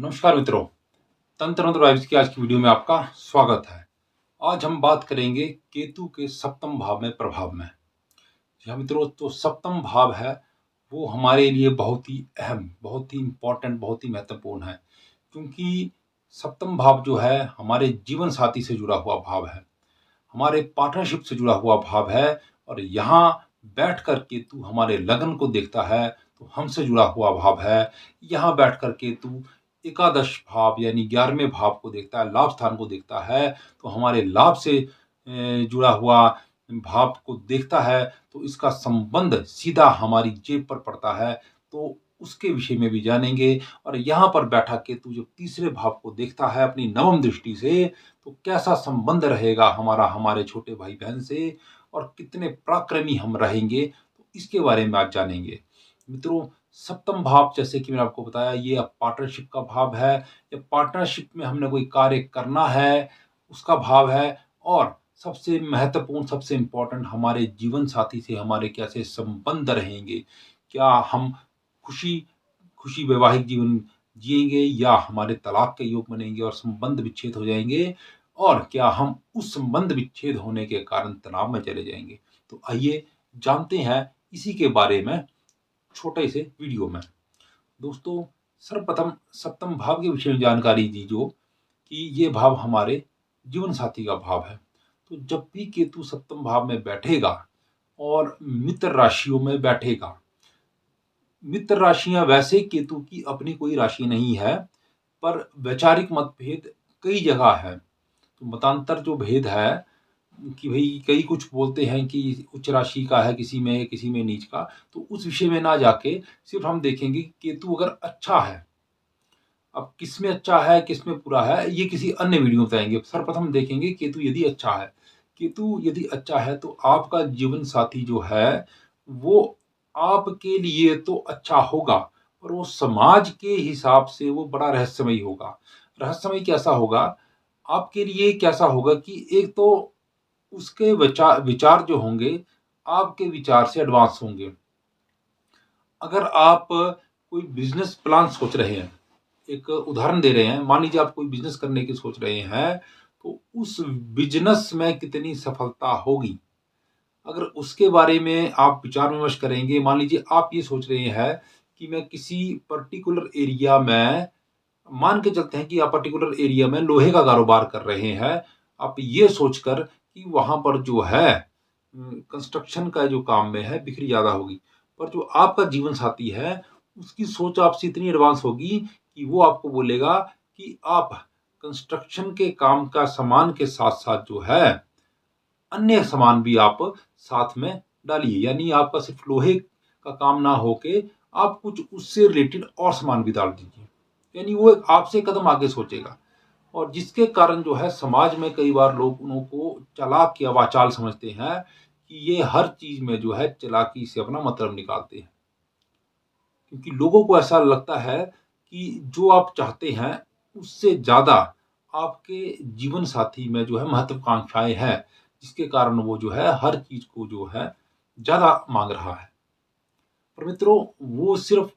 नमस्कार मित्रों, तंत्र मंत्र वाइब्स की आज की वीडियो में आपका स्वागत है। आज हम बात करेंगे केतु के सप्तम भाव में प्रभाव में। जी हाँ मित्रों, तो सप्तम भाव है वो हमारे लिए बहुत ही अहम, बहुत ही इम्पोर्टेंट, बहुत ही महत्वपूर्ण है, क्योंकि सप्तम भाव जो है हमारे जीवन साथी से जुड़ा हुआ भाव है, हमारे पार्टनरशिप से जुड़ा हुआ भाव है। और यहाँ बैठ कर केतु हमारे लगन को देखता है तो हमसे जुड़ा हुआ भाव है। यहाँ बैठ कर केतु एकादश भाव यानी 11वें भाव को देखता है, लाभ स्थान को देखता है, तो हमारे लाभ से जुड़ा हुआ भाव को देखता है, तो इसका संबंध सीधा हमारी जेब पर पड़ता है। तो उसके विषय में भी जानेंगे। और यहाँ पर बैठा केतु जब तीसरे भाव को देखता है अपनी नवम दृष्टि से, तो कैसा संबंध रहेगा हमारा हमारे छोटे भाई बहन से, और कितने पराक्रमी हम रहेंगे, तो इसके बारे में आज जानेंगे। मित्रों, सप्तम भाव जैसे कि मैंने आपको बताया, ये अब पार्टनरशिप का भाव है, या पार्टनरशिप में हमने कोई कार्य करना है उसका भाव है। और सबसे महत्वपूर्ण, सबसे इम्पोर्टेंट, हमारे जीवन साथी से हमारे कैसे संबंध रहेंगे, क्या हम खुशी खुशी वैवाहिक जीवन जिएंगे, या हमारे तलाक के योग बनेंगे और संबंध विच्छेद हो जाएंगे, और क्या हम उस संबंध विच्छेद होने के कारण तनाव में चले जाएंगे। तो आइए जानते हैं इसी के बारे में छोटे से वीडियो में। दोस्तों, सर्वप्रथम सप्तम भाव के विषय में जानकारी दी जो कि ये भाव हमारे जीवन साथी का भाव है। तो जब भी केतु सप्तम भाव में बैठेगा और मित्र राशियों में बैठेगा, मित्र राशियां वैसे केतु की अपनी कोई राशि नहीं है, पर वैचारिक मतभेद कई जगह है। तो मतांतर जो भेद है कि भाई कई कुछ बोलते हैं कि उच्च राशि का है किसी में नीच का, तो उस विषय में ना जाके सिर्फ हम देखेंगे कि केतु अगर अच्छा है, अब किसमें अच्छा है किसमें बुरा है ये किसी अन्य वीडियो में बताएंगे। सर्वप्रथम देखेंगे केतु यदि अच्छा है, केतु यदि अच्छा है तो आपका जीवन साथी जो है वो आपके लिए तो अच्छा होगा, पर वो समाज के हिसाब से वो बड़ा रहस्यमयी होगा। रहस्यमयी कैसा होगा, आपके लिए कैसा होगा कि एक तो उसके विचार विचार जो होंगे आपके विचार से एडवांस होंगे। अगर आप कोई बिजनेस प्लान सोच रहे हैं, एक उदाहरण दे रहे हैं, मान लीजिए आप कोई बिजनेस करने की सोच रहे हैं, तो उस बिजनेस में कितनी सफलता होगी, अगर उसके बारे में आप विचार विमर्श करेंगे। मान लीजिए आप ये सोच रहे हैं कि मैं किसी पर्टिकुलर एरिया में, मान के चलते हैं कि आप पर्टिकुलर एरिया में लोहे का कारोबार कर रहे हैं, आप ये सोचकर कि वहां पर जो है कंस्ट्रक्शन का जो काम में है बिक्री ज्यादा होगी, पर जो आपका जीवन साथी है उसकी सोच आपसे इतनी एडवांस होगी कि वो आपको बोलेगा कि आप कंस्ट्रक्शन के काम का सामान के साथ साथ जो है अन्य सामान भी आप साथ में डालिए, यानी आपका सिर्फ लोहे का काम ना होके आप कुछ उससे रिलेटेड और सामान भी डाल दीजिए, यानी वो आपसे कदम आगे सोचेगा। और जिसके कारण जो है समाज में कई बार लोग उनको चालाक या वाचाल समझते हैं कि ये हर चीज में जो है चालाकी से अपना मतलब निकालते हैं, क्योंकि लोगों को ऐसा लगता है कि जो आप चाहते हैं उससे ज्यादा आपके जीवन साथी में जो है महत्वाकांक्षाएं हैं, जिसके कारण वो जो है हर चीज को जो है ज्यादा मांग रहा है। पर मित्रों, वो सिर्फ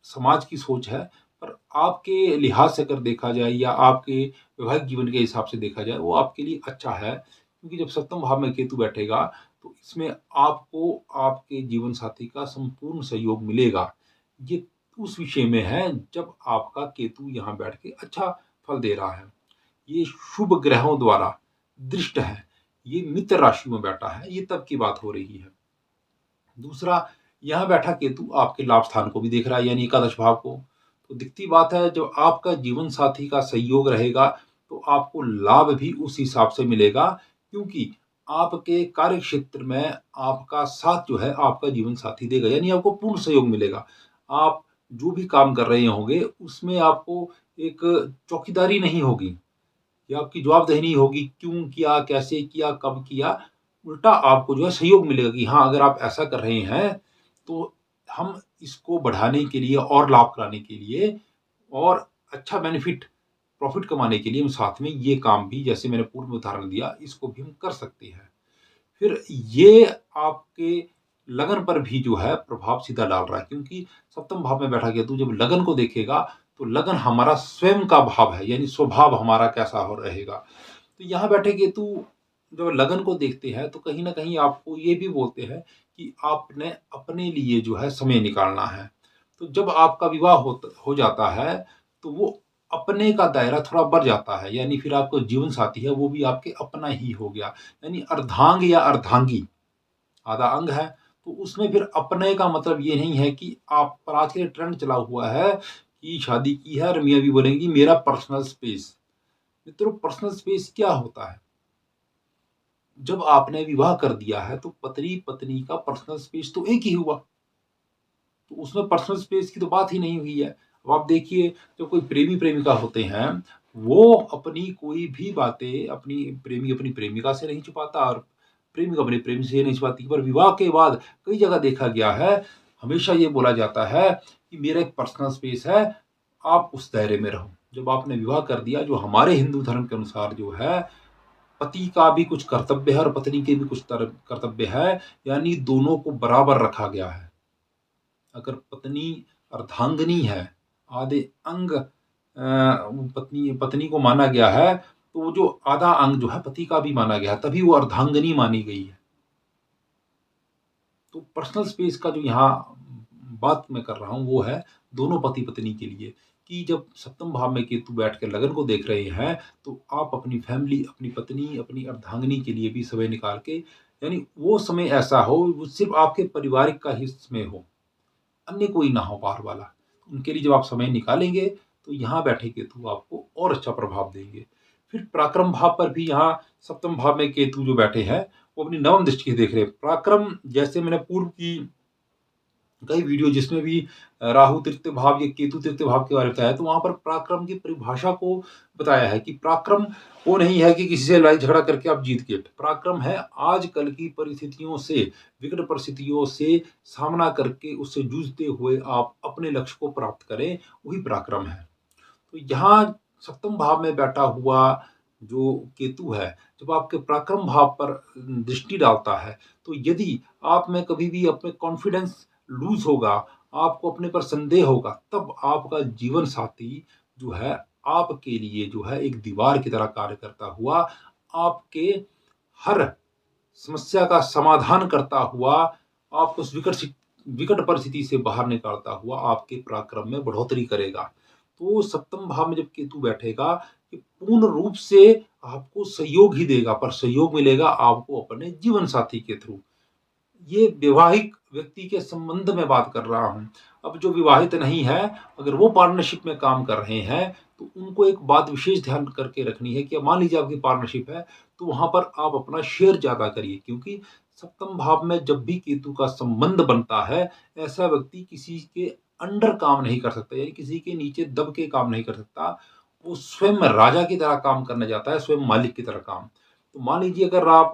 समाज की सोच है, पर आपके लिहाज से अगर देखा जाए या आपके वैवाहिक जीवन के हिसाब से देखा जाए वो आपके लिए अच्छा है, क्योंकि जब सप्तम भाव में केतु बैठेगा तो इसमें आपको आपके जीवन साथी का संपूर्ण सहयोग मिलेगा। ये उस विषय में है जब आपका केतु यहाँ बैठ के अच्छा फल दे रहा है, ये शुभ ग्रहों द्वारा दृष्ट है, ये मित्र राशि में बैठा है, ये तब की बात हो रही है। दूसरा, यहाँ बैठा केतु आपके लाभ स्थान को भी देख रहा है, यानी एकादश भाव को। तो दिखती बात है, जब आपका जीवन साथी का सहयोग रहेगा तो आपको लाभ भी उस हिसाब से मिलेगा, क्योंकि आपके कार्य क्षेत्र में आपका साथ जो है आपका जीवन साथी देगा, यानी आपको पूर्ण सहयोग मिलेगा। आप जो भी काम कर रहे होंगे उसमें आपको एक चौकीदारी नहीं होगी, या आपकी जवाबदेही नहीं होगी क्यों किया, कैसे किया, कब किया। उल्टा आपको जो है सहयोग मिलेगा कि हाँ, अगर आप ऐसा कर रहे हैं तो हम इसको बढ़ाने के लिए और लाभ कराने के लिए और अच्छा बेनिफिट प्रॉफिट कमाने के लिए हम साथ में ये काम भी, जैसे मैंने पूर्व में उदाहरण दिया, इसको भी हम कर सकते हैं। फिर ये आपके लगन पर भी जो है प्रभाव सीधा डाल रहा है, क्योंकि सप्तम भाव में बैठा केतु जब लगन को देखेगा तो लगन हमारा स्वयं का भाव है, यानी स्वभाव हमारा कैसा हो रहेगा। तो यहाँ बैठे केतु जब लगन को देखते हैं तो कहीं न कहीं आपको ये भी बोलते हैं कि आपने अपने लिए जो है समय निकालना है। तो जब आपका विवाह हो जाता है तो वो अपने का दायरा थोड़ा बढ़ जाता है, यानी फिर आपका जीवन साथी है वो भी आपके अपना ही हो गया। यानी अर्धांग या अर्धांगी आधा अंग है, तो उसमें फिर अपने का मतलब ये नहीं है कि आप पर आज के ट्रेंड चला हुआ है कि शादी की है और मियाँ भी बोलेंगी मेरा पर्सनल स्पेस। मित्रों, पर्सनल स्पेस क्या होता है? जब आपने विवाह कर दिया है तो पति पत्नी का पर्सनल स्पेस तो एक ही हुआ, तो उसमें पर्सनल स्पेस की तो बात ही नहीं हुई है। अब आप देखिए, जो कोई प्रेमी प्रेमिका होते हैं वो अपनी कोई भी बातें अपनी प्रेमी अपनी प्रेमिका से नहीं छुपाता और प्रेमिक अपने प्रेमी से नहीं छुपाती, पर विवाह के बाद कई जगह देखा गया है, हमेशा ये बोला जाता है कि मेरा एक पर्सनल स्पेस है, आप उस दायरे में रहो। जब आपने विवाह कर दिया, जो हमारे हिंदू धर्म के अनुसार जो है, पति का भी कुछ कर्तव्य है और पत्नी के भी कुछ कर्तव्य है, यानी दोनों को बराबर रखा गया है। अगर पत्नी अर्धांगिनी है, आधे अंग पत्नी पत्नी को माना गया है, तो वो जो आधा अंग जो है पति का भी माना गया है, तभी वो अर्धांगिनी मानी गई है। तो पर्सनल स्पेस का जो यहाँ बात मैं कर रहा हूँ वो है दोनों पति पत्नी के लिए, कि जब सप्तम भाव में केतु बैठ कर लगन को देख रहे हैं तो आप अपनी फैमिली, अपनी पत्नी, अपनी अर्धांगिनी के लिए भी समय निकाल के, यानी वो समय ऐसा हो वो सिर्फ आपके पारिवारिक का ही समय हो, अन्य कोई ना हो बाहर वाला। उनके लिए जब आप समय निकालेंगे तो यहाँ बैठे केतु आपको और अच्छा प्रभाव देंगे। फिर पराक्रम भाव पर भी यहाँ सप्तम भाव में केतु जो बैठे हैं वो अपनी नवम दृष्टि से देख रहे हैं। पराक्रम, जैसे मैंने पूर्व की कई वीडियो जिसमें भी राहु तृतीय भाव या केतु तृतीय भाव के बारे में बताया, तो वहां पर पराक्रम की परिभाषा को बताया है कि पराक्रम वो नहीं है कि किसी से लड़ाई झगड़ा करके आप जीत गए। पराक्रम है आजकल की परिस्थितियों से, विकट परिस्थितियों से सामना करके उससे जूझते हुए आप अपने लक्ष्य को प्राप्त करें, वही पराक्रम है। तो यहाँ सप्तम भाव में बैठा हुआ जो केतु है, जब आपके पराक्रम भाव पर दृष्टि डालता है, तो यदि आप में कभी भी अपने कॉन्फिडेंस लूज होगा, आपको अपने पर संदेह होगा, तब आपका जीवन साथी जो है आपके लिए जो है एक दीवार की तरह कार्य करता हुआ, आपके हर समस्या का समाधान करता हुआ, आपको उस विकट परिस्थिति से बाहर निकालता हुआ आपके पराक्रम में बढ़ोतरी करेगा। तो सप्तम भाव में जब केतु बैठेगा, ये पूर्ण रूप से आपको सहयोग ही देगा, पर सहयोग मिलेगा आपको अपने जीवन साथी के थ्रू। ये वैवाहिक व्यक्ति के संबंध में बात कर रहा हूँ। अब जो विवाहित नहीं है, अगर वो पार्टनरशिप में काम कर रहे हैं, तो उनको एक बात विशेष ध्यान करके रखनी है कि अब मान लीजिए आपकी पार्टनरशिप है, तो वहाँ पर आप अपना शेयर ज़्यादा करिए, क्योंकि सप्तम भाव में जब भी केतु का संबंध बनता है, ऐसा व्यक्ति किसी के अंडर काम नहीं कर सकता, यानी किसी के नीचे दब के काम नहीं कर सकता। वो स्वयं राजा की तरह काम करने जाता है, स्वयं मालिक की तरह काम। तो मान लीजिए अगर आप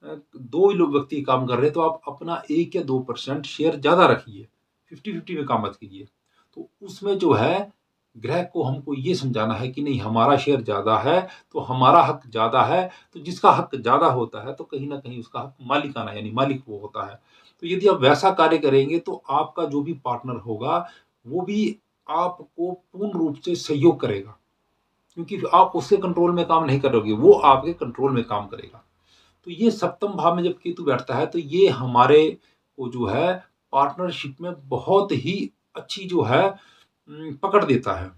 2 लोग व्यक्ति काम कर रहे हैं, तो आप अपना 1 या 2% शेयर ज़्यादा रखिए, 50-50 में काम मत कीजिए। तो उसमें जो है ग्रह को हमको ये समझाना है कि नहीं, हमारा शेयर ज़्यादा है, तो हमारा हक ज़्यादा है, तो जिसका हक ज़्यादा होता है तो कहीं न कहीं उसका हक मालिकाना यानी मालिक वो होता है। तो यदि आप वैसा कार्य करेंगे तो आपका जो भी पार्टनर होगा, वो भी आपको पूर्ण रूप से सहयोग करेगा, क्योंकि आप उसके कंट्रोल में काम नहीं करोगे, वो आपके कंट्रोल में काम करेगा। तो ये सप्तम भाव में जब केतु बैठता है तो ये हमारे को जो है पार्टनरशिप में बहुत ही अच्छी जो है पकड़ देता है।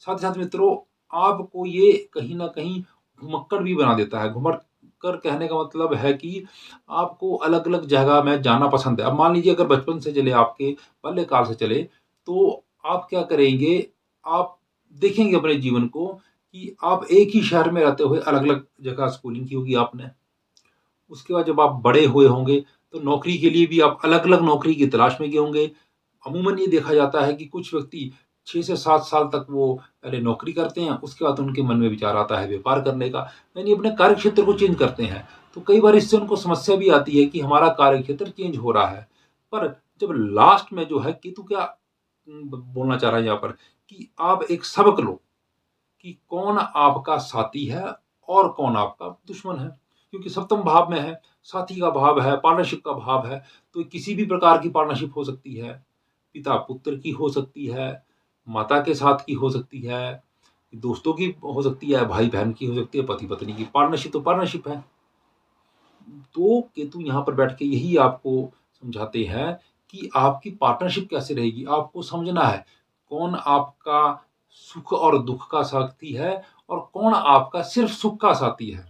साथ ही साथ मित्रों, आपको ये कहीं न कहीं घुमक्कड़ भी बना देता है। घुमक्कड़ कहने का मतलब है कि आपको अलग-अलग जगह में जाना पसंद है। अब मान लीजिए अगर बचपन से चले, आपके बाल्यकाल से चले, तो आप क्या करेंगे, आप देखेंगे अपने जीवन को कि आप एक ही शहर में रहते हुए अलग-अलग जगह स्कूलिंग की होगी आपने। उसके बाद जब आप बड़े हुए होंगे, तो नौकरी के लिए भी आप अलग-अलग नौकरी की तलाश में गए होंगे। अमूमन ये देखा जाता है कि कुछ व्यक्ति 6 से 7 साल तक वो पहले नौकरी करते हैं, उसके बाद उनके मन में विचार आता है व्यापार करने का, यानी अपने कार्यक्षेत्र को चेंज करते हैं। तो कई बार इससे उनको समस्या भी आती है कि हमारा कार्यक्षेत्र चेंज हो रहा है। पर जब लास्ट में जो है केतु क्या बोलना चाह रहा है यहाँ पर, कि आप एक सबक लो कि कौन आपका साथी है और कौन आपका दुश्मन है। क्योंकि सप्तम भाव में है, साथी का भाव है, पार्टनरशिप का भाव है, तो किसी भी प्रकार की पार्टनरशिप हो सकती है। पिता पुत्र की हो सकती है, माता के साथ की हो सकती है, दोस्तों की हो सकती है, भाई बहन की हो सकती है, पति पत्नी की। पार्टनरशिप तो पार्टनरशिप है। तो केतु यहाँ पर बैठ के यही आपको समझाते हैं कि आपकी पार्टनरशिप कैसे रहेगी। आपको समझना है कौन आपका सुख और दुख का साथी है और कौन आपका सिर्फ सुख का साथी है।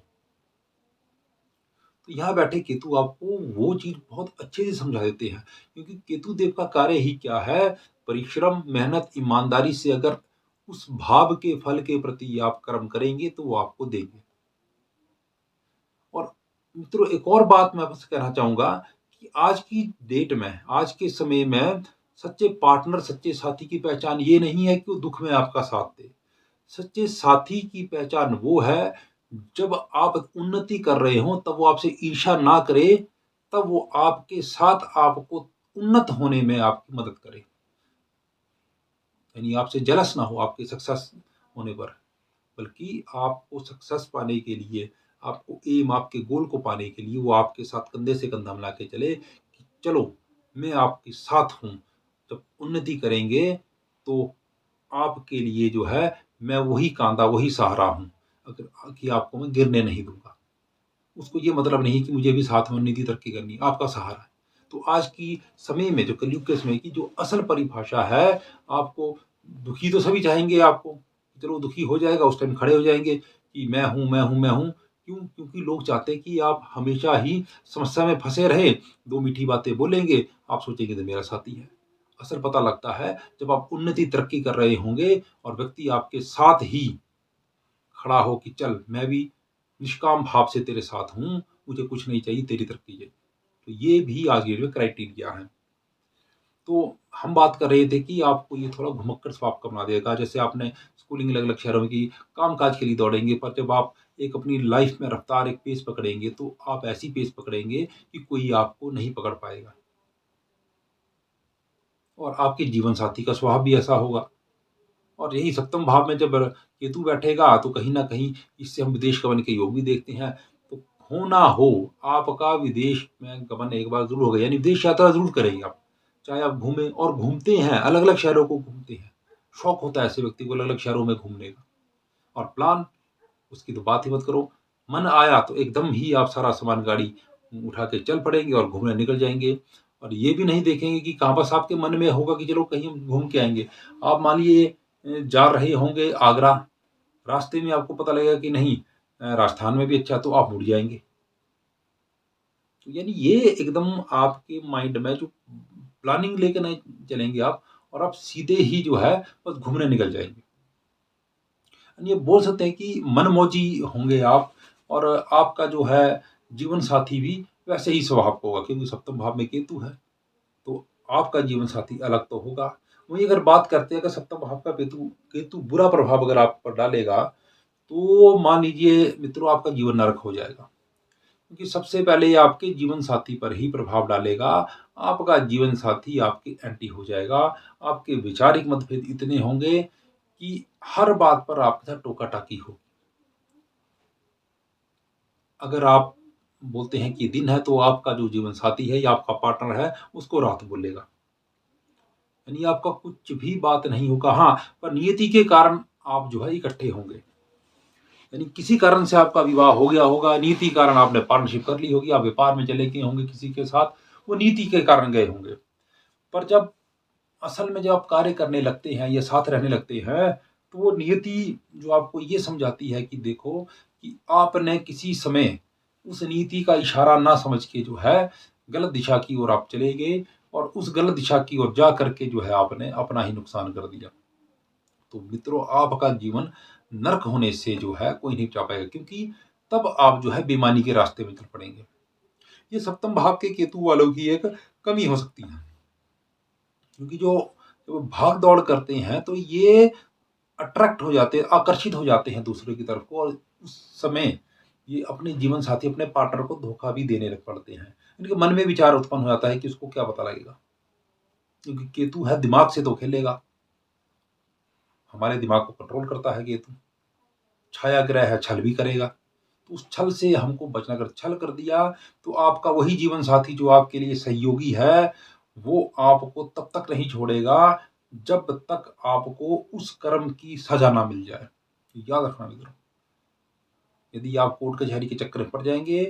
तो यहाँ बैठे केतु आपको वो चीज बहुत अच्छे से समझा देते हैं, क्योंकि केतु देव का कार्य ही क्या है, परिश्रम, मेहनत, ईमानदारी से अगर उस भाव के फल के प्रति आप कर्म करेंगे तो वो आपको देंगे। और मित्रों, एक और बात मैं आपसे कहना चाहूंगा कि आज की डेट में, आज के समय में सच्चे पार्टनर, सच्चे साथी की पहचान ये नहीं है कि वो दुख में आपका साथ दे। सच्चे साथी की पहचान वो है जब आप उन्नति कर रहे हो तब वो आपसे ईर्ष्या ना करे, तब वो आपके साथ आपको उन्नत होने में आपकी मदद करे। यानी आपसे जलस ना हो आपके सक्सेस होने पर, बल्कि आपको सक्सेस पाने के लिए, आपको एम, आपके गोल को पाने के लिए वो आपके साथ कंधे से कंधा मिला के चले कि चलो मैं आपके साथ हूँ। जब उन्नति करेंगे तो आपके लिए जो है मैं वही कांधा, वही सहारा हूँ, अगर कि आपको मैं गिरने नहीं दूंगा। उसको ये मतलब नहीं कि मुझे भी साथ में उन्नति तरक्की करनी है, आपका सहारा है। तो आज की समय में, जो कलयुग के समय की जो असल परिभाषा है, आपको दुखी तो सभी चाहेंगे आपको, चलो दुखी हो जाएगा, उस टाइम खड़े हो जाएंगे कि मैं हूँ, मैं हूँ, मैं हूँ। क्यों? क्योंकि लोग चाहते हैं कि आप हमेशा ही समस्या में फंसे रहे, दो मीठी बातें बोलेंगे, आप सोचेंगे तो मेरा साथी है। असल पता लगता है जब आप उन्नति तरक्की कर रहे होंगे और व्यक्ति आपके साथ ही खड़ा हो कि चल मैं भी निष्काम भाव से तेरे साथ हूँ, मुझे कुछ नहीं चाहिए, तेरी तरक्की चाहिए। तो ये भी आज की डेट में क्राइटेरिया है। तो हम बात कर रहे थे कि आपको ये थोड़ा घुमक्कड़ स्वभाव का बना देगा। जैसे आपने स्कूलिंग अलग अलग शहरों में की, काम काज के लिए दौड़ेंगे, पर जब आप एक अपनी लाइफ में रफ्तार, एक पेस पकड़ेंगे तो आप ऐसी पेस पकड़ेंगे कि कोई आपको नहीं पकड़ पाएगा। और आपके जीवन साथी का स्वभाव भी ऐसा होगा। और यही सप्तम भाव में जब केतु बैठेगा तो कहीं ना कहीं इससे हम विदेश गमन के योग भी देखते हैं। तो हो ना हो, आपका विदेश में गमन एक बार जरूर होगा, यानी विदेश यात्रा जरूर करेंगे आप। चाहे आप घूमें, और घूमते हैं, अलग अलग शहरों को घूमते हैं। शौक होता है ऐसे व्यक्ति को अलग अलग शहरों में घूमने का। और प्लान, उसकी तो बात ही मत करो। मन आया तो एकदम ही आप सारा सामान गाड़ी उठा के चल पड़ेंगे और घूमने निकल जाएंगे। और ये भी नहीं देखेंगे कि कहाँ बस आपके मन में होगा कि चलो कहीं हम घूम के आएंगे। आप मान लिए जा रहे होंगे आगरा, रास्ते में आपको पता लगेगा कि नहीं राजस्थान में भी अच्छा, तो आप मुड़ जाएंगे। तो यानी ये एकदम आपके माइंड में जो प्लानिंग लेके नहीं चलेंगे आप, और आप सीधे ही जो है बस घूमने निकल जाएंगे। ये बोल सकते हैं कि मनमौजी होंगे आप। और आपका जो है जीवन साथी भी वैसे ही स्वभाव का होगा, क्योंकि सप्तम भाव में केतु है। तो आपका जीवन साथी अलग तो होगा। वहीं अगर बात करते हैं, अगर सप्तम भाव का केतु केतु बुरा प्रभाव अगर आप पर डालेगा, तो मान लीजिए मित्रों आपका जीवन नरक हो जाएगा। क्योंकि सबसे पहले ये आपके जीवन साथी पर ही प्रभाव डालेगा। आपका जीवन साथी आपके एंटी हो जाएगा। आपके वैचारिक मतभेद इतने होंगे कि हर बात पर आपके साथ टोका टाकी हो। अगर आप बोलते हैं कि दिन है, तो आपका जो जीवन साथी है या आपका पार्टनर है उसको रात बोलेगा। यानी आपका कुछ भी बात नहीं होगा। हाँ, पर नियति के कारण आप जो है इकट्ठे होंगे। यानी किसी कारण से आपका विवाह हो गया होगा, नीति कारण आपने पार्टनरशिप कर ली होगी, आप व्यापार में चले गए होंगे किसी के साथ, वो नीति के कारण गए होंगे। पर जब असल में जब आप कार्य करने लगते हैं या साथ रहने लगते हैं, तो वो नियति जो आपको ये समझाती है कि देखो कि आपने किसी समय उस नीति का इशारा ना समझ के जो है गलत दिशा की ओर आप चले गए, और उस गलत दिशा की ओर जा करके जो है आपने अपना ही नुकसान कर दिया। तो मित्रों आपका जीवन नर्क होने से जो है कोई नहीं बचा पाएगा, क्योंकि तब आप जो है बेईमानी के रास्ते में चल पड़ेंगे। ये सप्तम भाव के केतु वालों की एक कमी हो सकती है, क्योंकि जो जब भाग दौड़ करते हैं तो ये अट्रैक्ट हो जाते हैं, आकर्षित हो जाते हैं दूसरे की तरफ को, और उस समय ये अपने जीवन साथी, अपने पार्टनर को धोखा भी देने लग पड़ते हैं। इनके मन में विचार उत्पन्न हो जाता है कि उसको क्या पता लगेगा, क्योंकि केतु है दिमाग से तो खेलेगा। हमारे दिमाग को कंट्रोल करता है केतु। छाया ग्रह है, छल भी करेगा। तो उस छल से हमको बचना, कर छल कर दिया तो आपका वही जीवन साथी जो आपके लिए सहयोगी है, वो आपको तब तक नहीं छोड़ेगा जब तक आपको उस कर्म की सजा ना मिल जाए। याद रखना मित्रों, यदि आप कोर्ट कचहरी के चक्कर में पड़ जाएंगे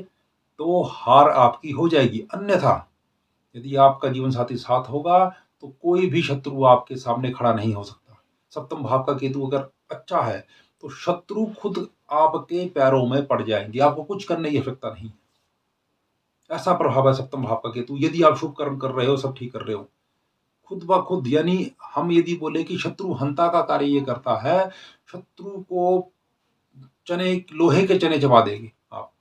तो हार आपकी हो जाएगी, अन्यथा यदि आपका जीवन साथी साथ होगा तो कोई भी शत्रु आपके सामने खड़ा नहीं हो सकता। सप्तम भाव का केतु अगर अच्छा है तो शत्रु खुद आपके पैरों में पड़ जाएंगे, आपको कुछ करने की आवश्यकता नहीं। ऐसा प्रभाव है सप्तम भाव का केतु। यदि आप शुभ कर्म कर रहे हो, सब ठीक कर रहे हो, खुद ब खुद, यानी हम यदि बोले कि शत्रु हंता का कार्य ये करता है, शत्रु को चने, लोहे के चने चबा देंगे आप।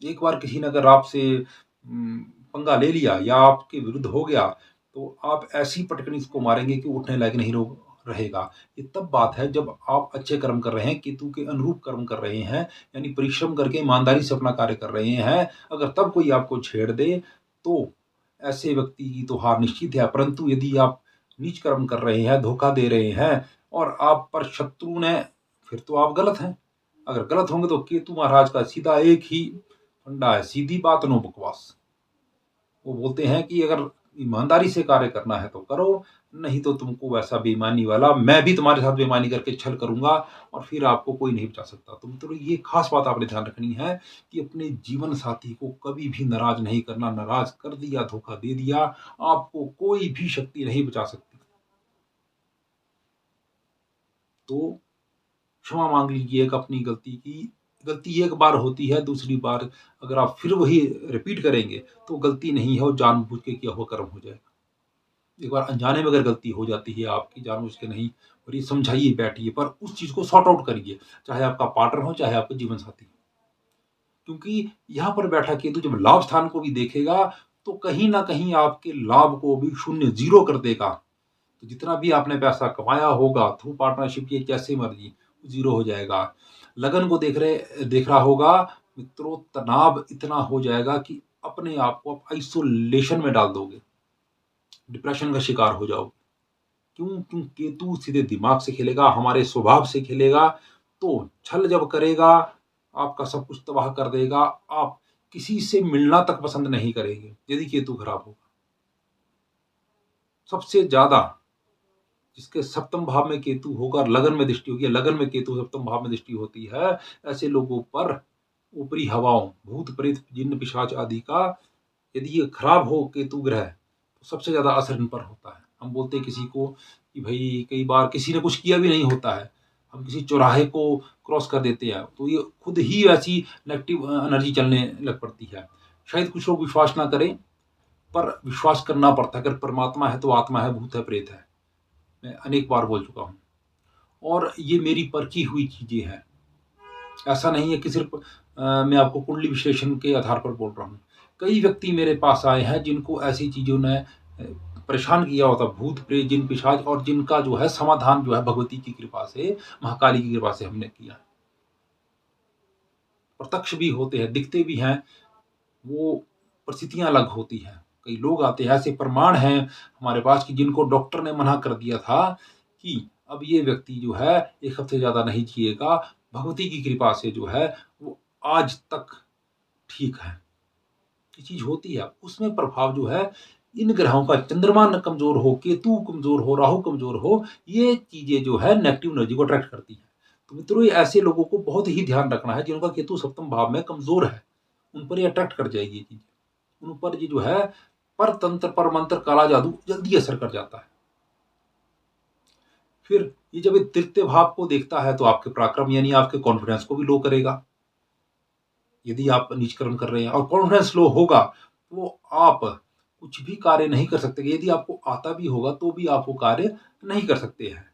एक बार किसी ने अगर आपसे पंगा ले लिया या आपके विरुद्ध हो गया तो आप ऐसी पटकनी इसको मारेंगे कि उठने लायक नहीं रहेगा। ये तब बात है जब आप अच्छे कर्म कर रहे हैं, केतु के अनुरूप कर्म कर रहे हैं, यानी परिश्रम करके ईमानदारी से अपना कार्य कर रहे हैं। अगर तब कोई आपको छेड़ दे तो ऐसे व्यक्ति की तो हार निश्चित है। परंतु यदि आप नीच कर्म कर रहे हैं, धोखा दे रहे हैं और आप पर शत्रु ने, फिर तो आप गलत हैं। अगर गलत होंगे तो केतु महाराज का सीधा एक ही फंडा है, सीधी बात, नो बकवास। वो बोलते हैं कि अगर ईमानदारी से कार्य करना है तो करो, नहीं तो तुमको वैसा बेईमानी वाला मैं भी तुम्हारे साथ बेईमानी करके छल करूंगा और फिर आपको कोई नहीं बचा सकता। तो ये खास बात आपने ध्यान रखनी है कि अपने जीवन साथी को कभी भी नाराज नहीं करना। नाराज कर दिया, धोखा दे दिया, आपको कोई भी शक्ति नहीं बचा सकती। तो क्षमा मांग लीजिए एक अपनी गलती की। गलती एक बार होती है, दूसरी बार अगर आप फिर वही रिपीट करेंगे तो गलती नहीं है, और जानबूझ के किया हुआ कर्म हो जाएगा। एक बार अनजाने में अगर गलती हो जाती है आपकी, जानबूझ के नहीं, और ये समझाइए, बैठिए, पर उस चीज को सॉर्ट आउट करिए, चाहे आपका पार्टनर हो चाहे आपका जीवन साथी। क्योंकि यहाँ पर बैठा केतु जब लाभ स्थान को भी देखेगा तो कहीं ना कहीं आपके लाभ को भी शून्य, जीरो कर देगा। तो जितना भी आपने पैसा कमाया होगा थ्रू पार्टनरशिप, ये कैसे मर्जी, जीरो हो जाएगा। लगन को देख रहा होगा मित्रों, तनाव इतना हो जाएगा कि अपने आप को आप आइसोलेशन में डाल दोगे, डिप्रेशन का शिकार हो जाओगे। क्यों केतु सीधे दिमाग से खेलेगा, हमारे स्वभाव से खेलेगा। तो छल जब करेगा आपका सब कुछ तबाह कर देगा। आप किसी से मिलना तक पसंद नहीं करेंगे यदि केतु खराब होगा। सबसे ज्यादा जिसके सप्तम भाव में केतु होगा, लगन में दृष्टि होगी, लगन में केतु सप्तम भाव में दृष्टि होती है, ऐसे लोगों पर ऊपरी हवाओं, भूत प्रेत जिन्न पिशाच आदि का यदि ये खराब हो केतु ग्रह तो सबसे ज्यादा असर इन पर होता है। हम बोलते हैं किसी को कि भाई कई बार किसी ने कुछ किया भी नहीं होता है, हम किसी चौराहे को क्रॉस कर देते हैं तो ये खुद ही वैसी नेगेटिव एनर्जी चलने लग पड़ती है। शायद कुछ लोग विश्वास ना करें, पर विश्वास करना पड़ता है। अगर परमात्मा है तो आत्मा है, भूत है, प्रेत है, मैं अनेक बार बोल चुका हूँ, और ये मेरी परखी हुई चीजें हैं। ऐसा नहीं है कि सिर्फ मैं आपको कुंडली विश्लेषण के आधार पर बोल रहा हूँ। कई व्यक्ति मेरे पास आए हैं जिनको ऐसी चीजों ने परेशान किया होता, भूत प्रेत जिन पिशाच, और जिनका जो है समाधान जो है भगवती की कृपा से, महाकाली की कृपा से हमने किया। प्रत्यक्ष भी होते हैं, दिखते भी हैं, वो परिस्थितियां अलग होती हैं। कई लोग आते हैं, ऐसे प्रमाण हैं हमारे पास कि जिनको डॉक्टर ने मना कर दिया था कि अब ये व्यक्ति जो है 1 हफ्ते ज्यादा नहीं जिएगा, भगवती की कृपा से जो है वो आज तक ठीक है। ये चीज होती है, उसमें प्रभाव जो है इन ग्रहों का, चंद्रमा न कमजोर हो, केतु कमजोर हो, राहु कमजोर हो, ये चीजें जो है नेगेटिव एनर्जी को अट्रैक्ट करती है। तो मित्रों, ये ऐसे लोगों को बहुत ही ध्यान रखना है जिनका केतु सप्तम भाव में कमजोर है, उन पर ये अट्रैक्ट कर जाएगी ये चीज। उन पर ये जो है पर तंत्र, पर मंत्र, काला जादू जल्दी असर कर जाता है। फिर ये जब तृतीय भाव को देखता है तो आपके पराक्रम यानी आपके कॉन्फिडेंस को भी लो करेगा। यदि आप नीच कर्म कर रहे हैं और कॉन्फिडेंस लो होगा तो आप कुछ भी कार्य नहीं कर सकते। यदि आपको आता भी होगा तो भी आप वो कार्य नहीं कर सकते हैं।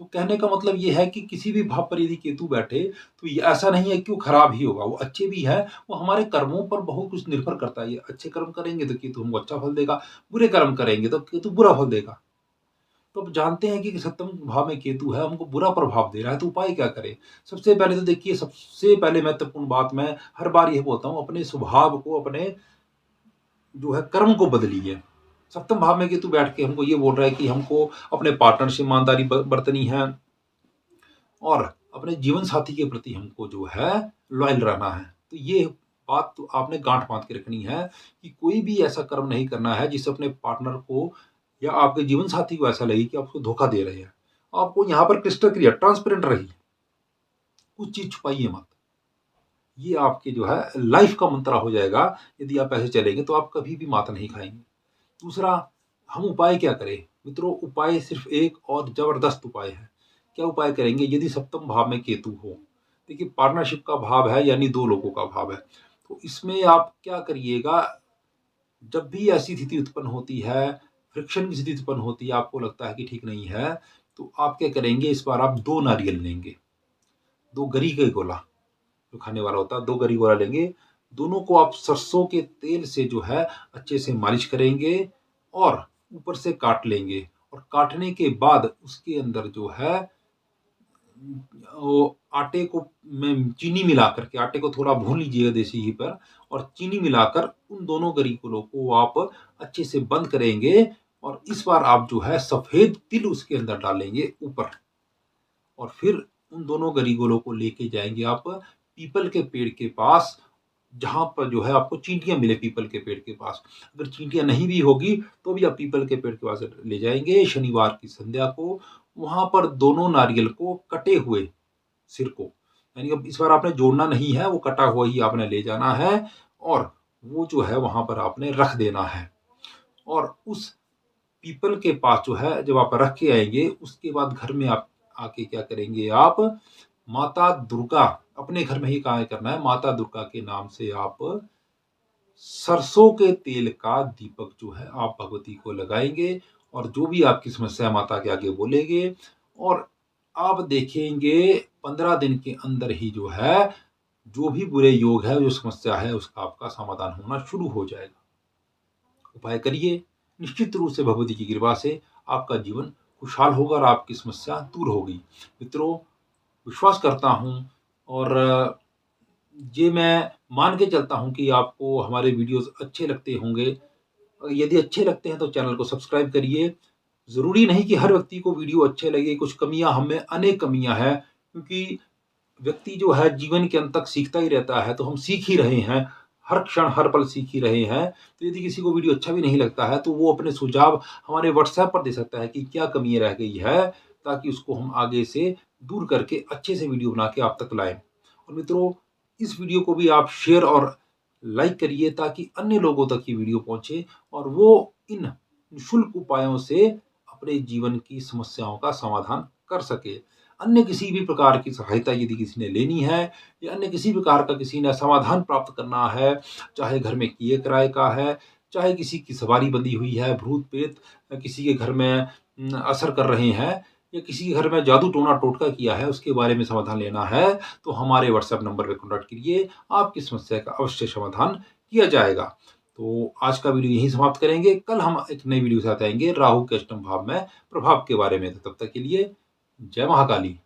तो कहने का मतलब ये है कि किसी भी भाव पर यदि केतु बैठे तो ये ऐसा नहीं है कि वो खराब ही होगा, वो अच्छे भी है। वो हमारे कर्मों पर बहुत कुछ निर्भर करता है। ये अच्छे कर्म करेंगे तो केतु हमको अच्छा फल देगा, बुरे कर्म करेंगे तो केतु बुरा फल देगा। तो अब जानते हैं कि सप्तम भाव में केतु है, हमको बुरा प्रभाव दे रहा है, तो उपाय क्या करें। सबसे पहले तो देखिए, सबसे पहले महत्वपूर्ण बात मैं हर बार यह बोलता हूँ, अपने स्वभाव को, अपने जो है कर्म को बदलिए। सप्तम भाव में केतु बैठ के हमको ये बोल रहा है कि हमको अपने पार्टनर से ईमानदारी बरतनी है और अपने जीवन साथी के प्रति हमको जो है लॉयल रहना है। तो ये बात तो आपने गांठ बांध के रखनी है कि कोई भी ऐसा कर्म नहीं करना है जिससे अपने पार्टनर को या आपके जीवन साथी को ऐसा लगे कि आपको धोखा दे रहे हैं, आपको यहाँ पर क्रिस्टल क्लियर ट्रांसपेरेंट रहिए, कुछ चीज छुपाइए मत। ये आपके जो है लाइफ का मंत्र हो जाएगा। यदि आप ऐसे चलेंगे तो आप कभी भी मात नहीं खाएंगे। दूसरा, हम उपाय क्या करें मित्रों? उपाय सिर्फ एक और जबरदस्त उपाय है। क्या उपाय करेंगे? यदि सप्तम भाव में केतु हो, देखिए पार्टनरशिप का भाव है, यानी दो लोगों का भाव है, तो इसमें आप क्या करिएगा, जब भी ऐसी स्थिति उत्पन्न होती है, फ्रिक्शन की स्थिति उत्पन्न होती है, आपको लगता है कि ठीक नहीं है, तो आप क्या करेंगे, इस बार आप 2 नारियल लेंगे, 2 गरी का गोला जो खाने वाला होता है, 2 गरी गोला लेंगे। दोनों को आप सरसों के तेल से जो है अच्छे से मालिश करेंगे और ऊपर से काट लेंगे, और काटने के बाद उसके अंदर जो है वो आटे को में चीनी मिला करके, आटे को थोड़ा भून लीजिएगा देसी घी पर, और चीनी मिलाकर उन दोनों गरीकुलों को आप अच्छे से बंद करेंगे, और इस बार आप जो है सफेद तिल उसके अंदर डालेंगे ऊपर, और फिर उन दोनों गरीगोलों को लेके जाएंगे आप पीपल के पेड़ के पास, जहां पर जो है आपको चींटियां मिले पीपल के पेड़ के पास। अगर चींटियां नहीं भी होगी तो भी आप पीपल के पेड़ के पास ले जाएंगे शनिवार की संध्या को। वहां पर दोनों नारियल को कटे हुए सिर को, यानी अब इस बार आपने जोड़ना नहीं है, वो कटा हुआ ही आपने ले जाना है, और वो जो है वहां पर आपने रख देना है। और उस पीपल के पास जो है जब आप रख के आएंगे, उसके बाद घर में आप आके क्या करेंगे, आप माता दुर्गा, अपने घर में ही क्या करना है, माता दुर्गा के नाम से आप सरसों के तेल का दीपक जो है आप भगवती को लगाएंगे, और जो भी आपकी समस्या माता के आगे बोलेंगे, और आप देखेंगे 15 दिन के अंदर ही जो है जो भी बुरे योग है, जो समस्या है, उसका आपका समाधान होना शुरू हो जाएगा। उपाय करिए, निश्चित रूप से भगवती की कृपा से आपका जीवन खुशहाल होगा और आपकी समस्या दूर होगी। मित्रों, विश्वास करता हूँ, और ये मैं मान के चलता हूँ कि आपको हमारे वीडियोस अच्छे लगते होंगे। यदि अच्छे लगते हैं तो चैनल को सब्सक्राइब करिए। ज़रूरी नहीं कि हर व्यक्ति को वीडियो अच्छे लगे, कुछ कमियां, हमें अनेक कमियां हैं, क्योंकि व्यक्ति जो है जीवन के अंत तक सीखता ही रहता है, तो हम सीख ही रहे हैं, हर क्षण हर पल सीख ही रहे हैं। तो यदि किसी को वीडियो अच्छा भी नहीं लगता है तो वो अपने सुझाव हमारे व्हाट्सएप पर दे सकता है कि क्या कमियां रह गई है, ताकि उसको हम आगे से दूर करके अच्छे से वीडियो बना के आप तक लाएं। और मित्रों, इस वीडियो को भी आप शेयर और लाइक करिए, ताकि अन्य लोगों तक ये वीडियो पहुंचे और वो इन निःशुल्क उपायों से अपने जीवन की समस्याओं का समाधान कर सके। अन्य किसी भी प्रकार की सहायता यदि किसी ने लेनी है, या अन्य किसी प्रकार का किसी ने समाधान प्राप्त करना है, चाहे घर में किए किराए का है, चाहे किसी की सवारी बंधी हुई है, भूत प्रेत किसी के घर में असर कर रहे हैं, या किसी के घर में जादू टोना टोटका किया है, उसके बारे में समाधान लेना है, तो हमारे व्हाट्सएप नंबर पर कॉन्टैक्ट करिए, आपकी समस्या का अवश्य समाधान किया जाएगा। तो आज का वीडियो यहीं समाप्त करेंगे। कल हम एक नई वीडियो के साथ आएंगे राहु के अष्टम भाव में प्रभाव के बारे में। तब तक के लिए जय महाकाली।